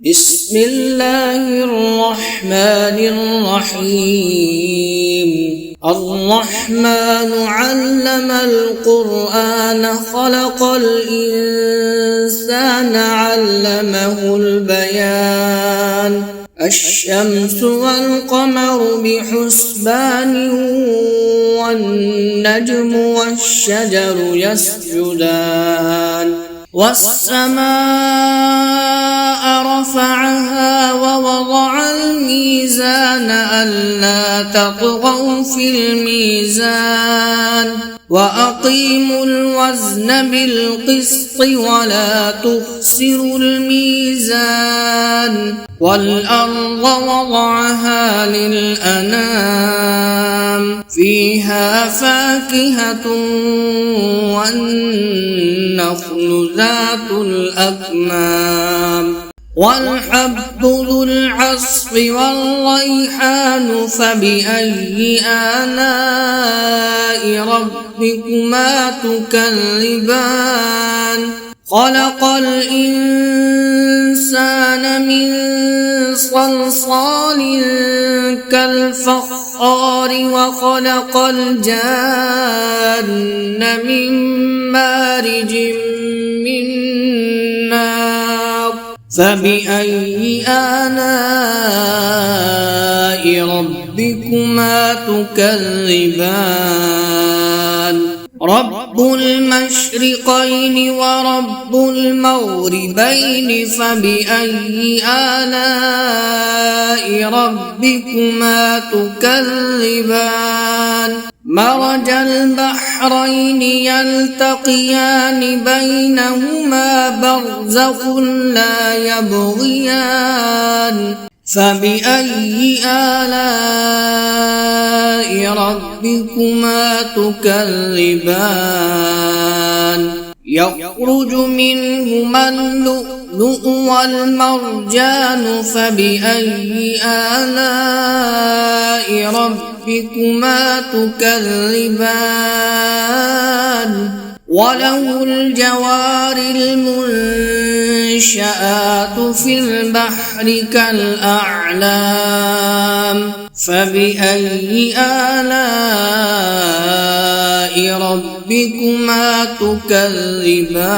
بسم الله الرحمن الرحيم الرحمن علم القرآن خلق الإنسان علمه البيان الشمس والقمر بحسبان والنجم والشجر يسجدان والسماء رفعها ووضع الميزان ألا تطغوا في الميزان وأقيموا الوزن بالقسط ولا تخسروا الميزان والأرض وضعها للأنام فيها فاكهة والنخل ذات الأكمام والحب ذو العصف والريحان فبأي آلاء ربكما تكذبان خلق الإنسان من صلصال كالفخار وخلق الجان من مارج من نار فبأي آلاء ربكما تكذبان رب المشرقين ورب المغربين فبأي آلاء ربكما تكذبان مرج البحرين يلتقيان بينهما برزخ لا يبغيان فبأي آلاء ربكما تكذبان يخرج منهما اللؤلؤ والمرجان فبأي آلاء ربكما تكذبان وله الجوار المنشآت في البحر كالأعلام فبأي آلاء ربكما تكذبان